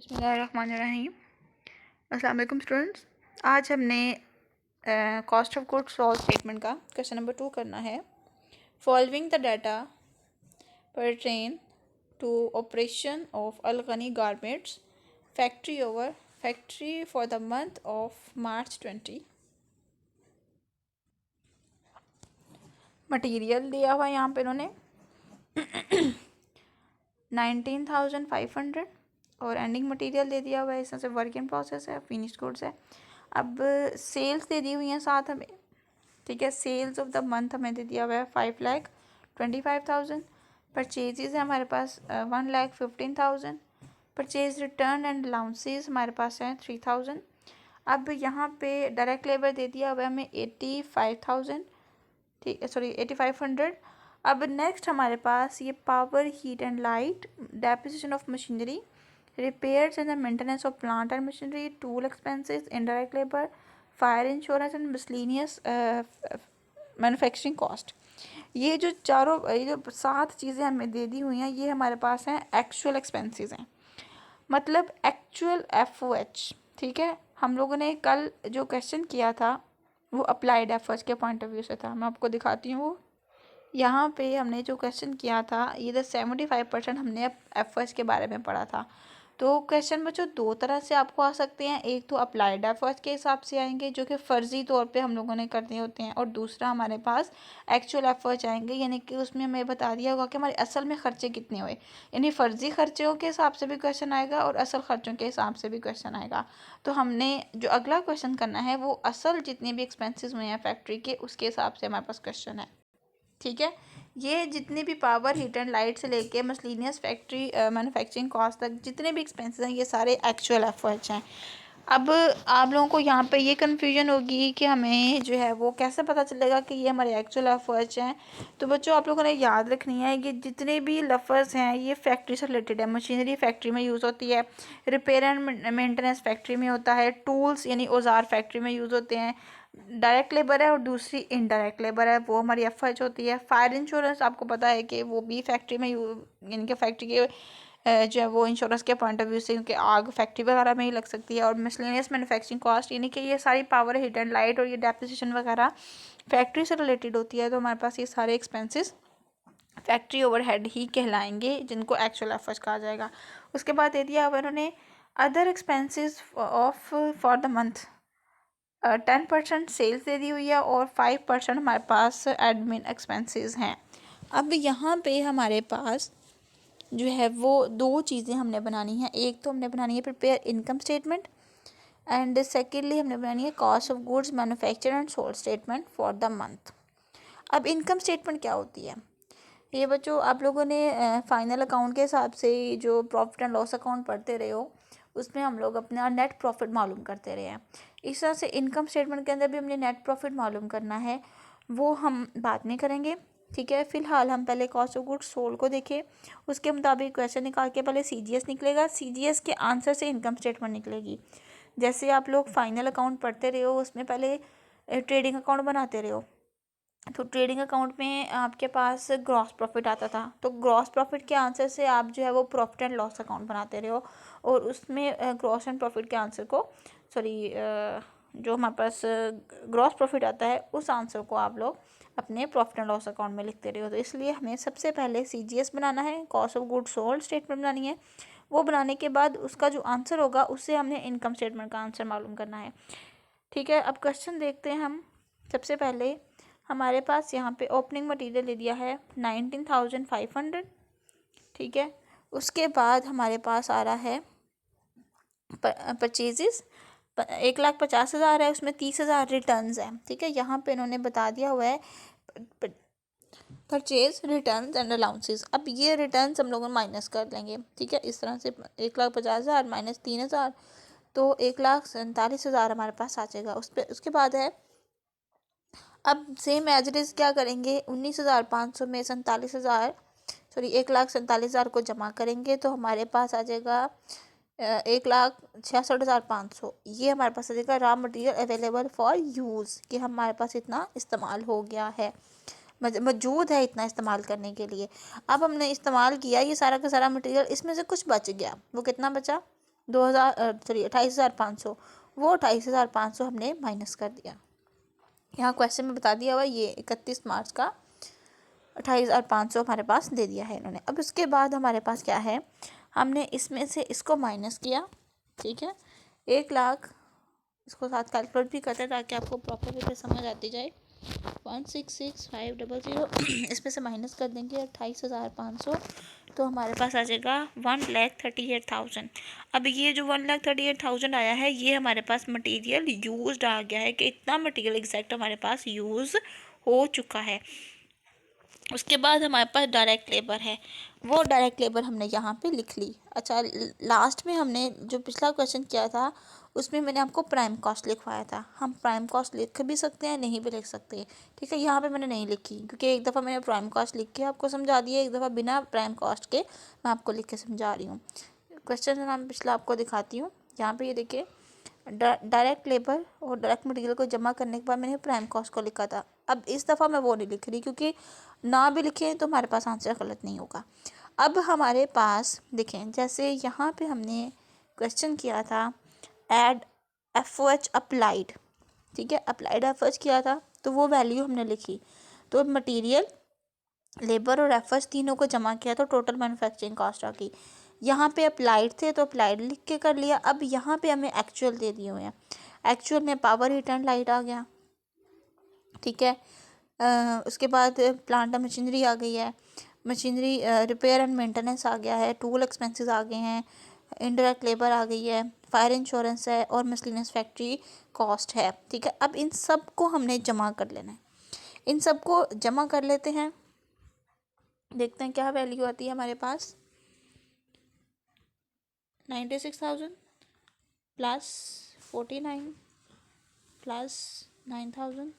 बिस्मिल्लाहिर्रहमानिर्रहीम। अस्सलाम वालेकुम स्टूडेंट्स। आज हमने cost of goods sold statement का क्वेश्चन नंबर 2 करना है। Following the data pertain to operation of Al Gani garments factory for the month of March 20। Material दिया हुआ है यहाँ पे इन्होंने 19,500 और एंडिंग मटेरियल दे दिया हुआ है। इसमें से वर्क इन प्रोसेस है, फिनिश्ड गुड्स है। अब सेल्स दे दी हुई हैं साथ हमें, ठीक है। सेल्स ऑफ द मंथ हमें दे दिया हुआ है 5,25,000। परचेजेज है हमारे पास 1,15,000। परचेज रिटर्न एंड अलाउंसेस हमारे पास हैं 3,000। अब यहाँ पे डायरेक्ट लेबर दे दिया हुआ है हमें 85,000, ठीक है, सॉरी 8,500। अब नेक्स्ट हमारे पास ये power heat and light, depreciation of machinery, repairs and the maintenance of plant and machinery, tool expenses, indirect labor, fire insurance and miscellaneous manufacturing cost। ये जो 7 चीज़ें हमें दे दी हुई हैं, ये हमारे पास हैं एक्चुअल एक्सपेंसेस हैं, मतलब एक्चुअल FOH, ठीक है। हम लोगों ने कल जो क्वेश्चन किया था वो अप्लाइड एफर्ट्स के पॉइंट ऑफ व्यू से था। मैं आपको दिखाती हूँ। यहाँ पे हमने जो क्वेश्चन किया था ये 75% हमने एफर्ट्स के बारे में पढ़ा था। तो क्वेश्चन बच्चों 2 तरह से आपको आ सकते हैं। एक तो अप्लाइड एफर्ट्स के हिसाब से आएंगे जो कि फ़र्ज़ी तौर पे हम लोगों ने करने होते हैं, और दूसरा हमारे पास एक्चुअल एफर्ट्स आएंगे, यानी कि उसमें हमें बता दिया होगा कि हमारे असल में ख़र्चे कितने हुए। यानी फ़र्ज़ी खर्चों के हिसाब से भी क्वेश्चन आएगा और असल खर्चों के हिसाब से भी क्वेश्चन आएगा। तो हमने जो अगला क्वेश्चन करना है वो असल जितने भी एक्सपेंसिस हुए हैं फैक्ट्री के, उसके हिसाब से हमारे पास क्वेश्चन है, ठीक है। ये जितने भी पावर हीट एंड लाइट से लेके मसलिनियस फैक्ट्री मैन्युफैक्चरिंग कॉस्ट तक जितने भी एक्सपेंसेस हैं ये सारे एक्चुअल एफर्ट्स हैं। अब आप लोगों को यहाँ पे ये कन्फ्यूजन होगी कि हमें जो है वो कैसे पता चलेगा कि ये हमारे एक्चुअल एफर्ट्स हैं। तो बच्चों आप लोगों ने याद रखनी है कि जितने भी लफ्ज़ हैं ये फैक्ट्री से रिलेटेड है। मशीनरी फैक्ट्री में यूज़ होती है, रिपेयर एंड मेंटेनेंस फैक्ट्री में होता है, टूल्स यानी औजार फैक्ट्री में यूज़ होते हैं, डायरेक्ट लेबर है और दूसरी इनडायरेक्ट लेबर है, वो हमारी एफर्ट्स होती है। फायर इंश्योरेंस आपको पता है कि वो भी फैक्ट्री में यानी कि फैक्ट्री के जो है वो इंश्योरेंस के पॉइंट ऑफ व्यू से, क्योंकि आग फैक्ट्री वगैरह में ही लग सकती है। और मिसलेनियस मैन्युफैक्चरिंग कॉस्ट यानी कि ये सारी पावर हीट एंड लाइट और ये डेप्रिसिएशन वगैरह फैक्ट्री से रिलेटेड होती है। तो हमारे पास ये सारे एक्सपेंसेस फैक्ट्री ओवरहेड ही कहलाएंगे, जिनको एक्चुअल एफर्ट्स कहा जाएगा। उसके बाद दे दिया उन्होंने other expenses of for the month 10% sales दे दी हुई है और 5% हमारे पास एडमिन एक्सपेंसेस हैं। अब यहाँ पे हमारे पास जो है वो 2 चीज़ें हमने बनानी है। एक तो हमने बनानी है prepare income statement and secondly हमने बनानी है cost of goods manufacture and sold statement for the month. अब इनकम स्टेटमेंट क्या होती है ये बच्चों आप लोगों ने फाइनल अकाउंट के हिसाब से जो प्रॉफिट एंड लॉस अकाउंट पढ़ते रहे हो उसमें हम लोग अपना नेट प्रॉफिट मालूम करते रहे हैं। इस तरह से इनकम स्टेटमेंट के अंदर भी हमने नेट प्रॉफिट मालूम करना है, वो हम बाद में करेंगे, ठीक है। फ़िलहाल हम पहले कॉस्ट ऑफ गुड्स सोल्ड को देखें। उसके मुताबिक क्वेश्चन निकाल के पहले CGS निकलेगा, CGS के आंसर से इनकम स्टेटमेंट निकलेगी। जैसे आप लोग फाइनल अकाउंट पढ़ते रहे हो उसमें पहले ट्रेडिंग अकाउंट बनाते रहे हो, तो ट्रेडिंग अकाउंट में आपके पास ग्रॉस प्रॉफिट आता था, तो ग्रॉस प्रॉफिट के आंसर से आप जो है वो प्रॉफिट एंड लॉस अकाउंट बनाते रहे हो, और उसमें ग्रॉस एंड प्रॉफिट के आंसर को जो हमारे पास ग्रॉस प्रॉफिट आता है उस आंसर को आप लोग अपने प्रॉफिट एंड लॉस अकाउंट में लिखते रहे हो। तो इसलिए हमें सबसे पहले CGS बनाना है, cost of goods sold statement बनानी है। वो बनाने के बाद उसका जो आंसर होगा उससे हमने इनकम स्टेटमेंट का आंसर मालूम करना है, ठीक है। अब क्वेश्चन देखते हैं हम। सबसे पहले हमारे पास यहाँ पे ओपनिंग मटेरियल दे दिया है 19,500, ठीक है। उसके बाद हमारे पास आ रहा है परचेजेस 1,50,000 है, उसमें 30,000 रिटर्न्स हैं, ठीक है। यहाँ पे इन्होंने बता दिया हुआ है परचेज रिटर्न्स एंड अलाउंसेस। अब ये रिटर्न्स हम लोग माइनस कर लेंगे, ठीक है। इस तरह से 1,50,000 माइनस 3,000 तो 1,47,000 हमारे पास आ जाएगा। उसके बाद है अब सेम एज इट इज़ क्या करेंगे, 19,500 में 1,47,000 को जमा करेंगे तो हमारे पास आ जाएगा 1,66,500। ये हमारे पास आ जाएगा raw material available for use, कि हमारे पास इतना इस्तेमाल हो गया है, मौजूद है इतना इस्तेमाल करने के लिए। अब हमने इस्तेमाल किया ये सारा का सारा मटेरियल, इसमें से कुछ बच गया, वो कितना बचा सॉरी 28,500, वो 28,500 हमने माइनस कर दिया। यहाँ क्वेश्चन में बता दिया हुआ ये 31 मार्च का 28,500 हमारे पास दे दिया है इन्होंने। अब उसके बाद हमारे पास क्या है, हमने इसमें से इसको माइनस किया, ठीक है, 1,00,000, इसको साथ कैलकुलेट भी करते हैं ताकि आपको प्रॉपर वे पे समझ आती जाए। 166,500 इसमें से माइनस कर देंगे 28,500, तो हमारे पास आ जाएगा 1,38,000। अब ये जो 1,38,000 आया है ये हमारे पास मटेरियल यूज्ड आ गया है कि इतना मटेरियल एग्जैक्ट हमारे पास यूज़ हो चुका है। उसके बाद हमारे पास डायरेक्ट लेबर है, वो डायरेक्ट लेबर हमने यहाँ पे लिख ली। अच्छा, लास्ट में हमने जो पिछला क्वेश्चन किया था उसमें मैंने आपको प्राइम कॉस्ट लिखवाया था। हम प्राइम कॉस्ट लिख भी सकते हैं, नहीं भी लिख सकते, ठीक है। यहाँ पे मैंने नहीं लिखी क्योंकि एक दफ़ा मैंने प्राइम कॉस्ट लिख के आपको समझा दिया, एक दफ़ा बिना प्राइम कॉस्ट के मैं आपको लिख के समझा रही हूँ। क्वेश्चन मैं पिछला आपको दिखाती हूँ। यहाँ पर ये देखिए, डायरेक्ट लेबर और डायरेक्ट मटेरियल को जमा करने के बाद मैंने प्राइम कॉस्ट को लिखा था। अब इस दफ़ा मैं वो नहीं लिख रही क्योंकि ना भी लिखें तो हमारे पास आंसर गलत नहीं होगा। अब हमारे पास देखें, जैसे यहाँ पे हमने क्वेश्चन किया था ऐड FOH अप्लाइड, ठीक है, अप्लाइड FOH किया था तो वो वैल्यू हमने लिखी। तो मटेरियल, लेबर और FOH तीनों को जमा किया तो टोटल मैन्युफैक्चरिंग कॉस्ट आ गई। यहाँ पे अप्लाइड थे तो अप्लाइड लिख के कर लिया। अब यहाँ पे हमें एक्चुअल दे दिए हुए हैं, एक्चुअल में पावर, हीट एंड लाइट आ गया, ठीक है। उसके बाद प्लांट मशीनरी आ गई है, मशीनरी रिपेयर एंड मेंटेनेंस आ गया है, टूल एक्सपेंसेस आ गए हैं, इनडायरेक्ट लेबर आ गई है, फायर इंश्योरेंस है और मिसलेनियस फैक्ट्री कॉस्ट है, ठीक है। अब इन सब को हमने जमा कर लेना है, इन सब को जमा कर लेते हैं, देखते हैं क्या वैल्यू आती है हमारे पास। 96,000 प्लस 49 प्लस 9,000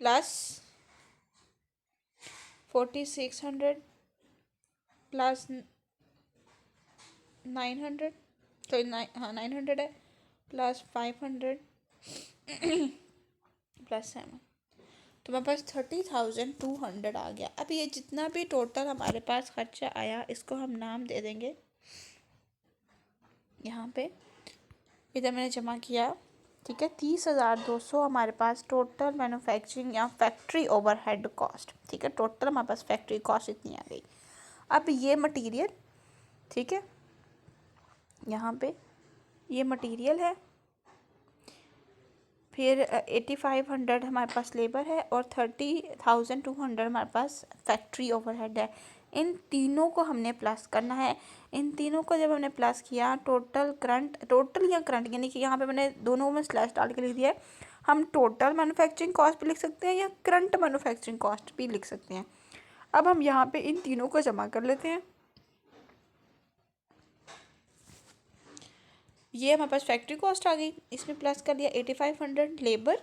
प्लस 4,600 प्लस 900, तो 900 है, प्लस 500 प्लस 7, तो मेरे पास 30,200 आ गया। अब ये जितना भी टोटल हमारे पास खर्चा आया इसको हम नाम दे देंगे, यहाँ पे इधर मैंने जमा किया, ठीक है। 30,200 हमारे पास टोटल मैन्युफैक्चरिंग या फैक्ट्री ओवरहेड कॉस्ट, ठीक है, टोटल हमारे पास फैक्ट्री कॉस्ट इतनी आ गई। अब ये मटेरियल, ठीक है, यहाँ पे ये मटेरियल है, फिर 8,500 हमारे पास लेबर है और 30,200 हमारे पास फैक्ट्री ओवरहेड है। इन तीनों को हमने प्लस करना है। इन तीनों को जब हमने प्लस किया, टोटल या करंट, यानी कि यहाँ पे मैंने दोनों में स्लैश डाल के लिख दिया है। हम टोटल मैन्युफैक्चरिंग कॉस्ट भी लिख सकते हैं या करंट मैन्युफैक्चरिंग कॉस्ट भी लिख सकते हैं। अब हम यहाँ पे इन तीनों को जमा कर लेते हैं। ये हमारे पास फैक्ट्री कॉस्ट आ गई, इसमें प्लस कर लिया 8,500 लेबर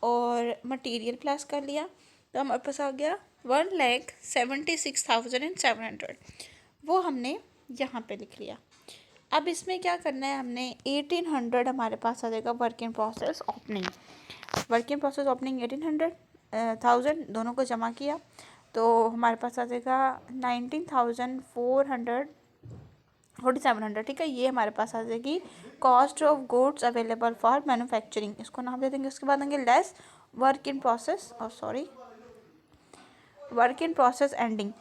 और मटेरियल प्लस कर लिया, तो हमारे पास आ गया 1,76,700, वो हमने यहाँ पे लिख लिया। अब इसमें क्या करना है, हमने 1,800 हमारे पास आ जाएगा work in process opening, work in process opening 1,800 दोनों को जमा किया तो हमारे पास आ जाएगा 4700, ठीक है। ये हमारे पास आ जाएगी cost of goods available for manufacturing, इसको नाम दे देंगे। उसके बाद देंगे लेस वर्क इन प्रोसेस, और sorry work in process ending,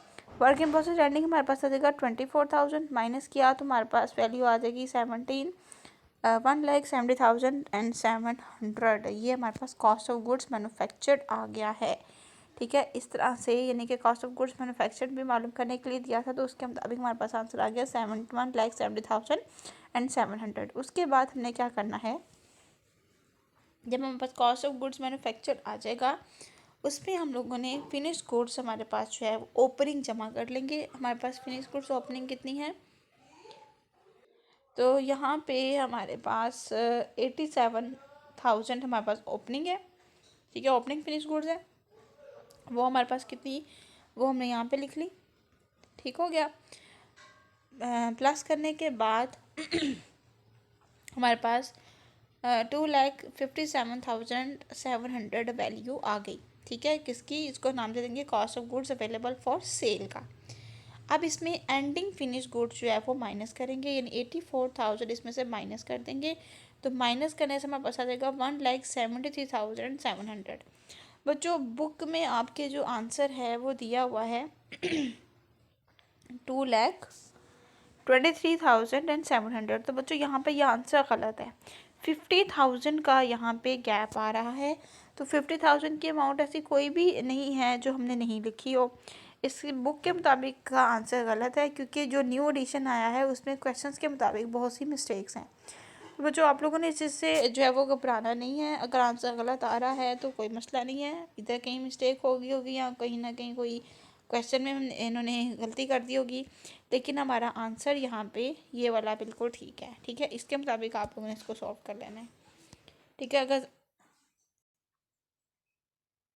work in process ending हमारे पास आ जाएगा 24,000, माइनस किया तो हमारे पास वैल्यू आ जाएगी 1,70,700। ये हमारे पास कॉस्ट ऑफ गुड्स मैन्युफैक्चर्ड आ गया है, ठीक है। इस तरह से यानी कि कॉस्ट ऑफ गुड्स मैन्युफैक्चर्ड भी मालूम करने के लिए दिया था, तो उसके मुताबिक हमारे पास आंसर आ गया 71,70,700। उसके बाद हमने क्या करना है, जब हमारे पास कॉस्ट ऑफ गुड्स मैन्युफैक्चर्ड आ जाएगा उसमें हम लोगों ने फिनिश गुड्स हमारे पास जो है ओपनिंग जमा कर लेंगे। हमारे पास फिनिश गुड्स ओपनिंग कितनी है, तो यहाँ पे हमारे पास 87,000 हमारे पास ओपनिंग है, ठीक है, ओपनिंग फिनिश गुड्स है। वो हमारे पास कितनी, वो हमने यहाँ पे लिख ली, ठीक हो गया। प्लस करने के बाद हमारे पास 2,57,700 वैल्यू आ गई, ठीक है, किसकी, इसको नाम दे देंगे cost of goods available for sale का। अब इसमें एंडिंग फिनिश गुड्स जो है वो माइनस करेंगे, यानी 84,000 इसमें से माइनस कर देंगे। तो माइनस करने से हमारे पास आ जाएगा 1,73,700। बच्चों बुक में आपके जो आंसर है वो दिया हुआ है 2,23,700। तो बच्चों यहाँ पे ये आंसर गलत है, 50,000 का यहाँ पे गैप आ रहा है। तो 50,000 की अमाउंट ऐसी कोई भी नहीं है जो हमने नहीं लिखी हो। इस बुक के मुताबिक का आंसर गलत है, क्योंकि जो न्यू एडिशन आया है उसमें क्वेश्चंस के मुताबिक बहुत सी मिस्टेक्स हैं। तो बच्चों आप लोगों ने इस चीज़ से जो है वो घबराना नहीं है। अगर आंसर गलत आ रहा है तो कोई मसला नहीं है, इधर कहीं मिस्टेक होगी या कहीं ना कहीं कोई क्वेश्चन में इन्होंने गलती कर दी होगी, लेकिन हमारा आंसर यहाँ पे ये वाला बिल्कुल ठीक है। ठीक है, इसके मुताबिक आप लोगों ने इसको सॉल्व कर लेना है। ठीक है, अगर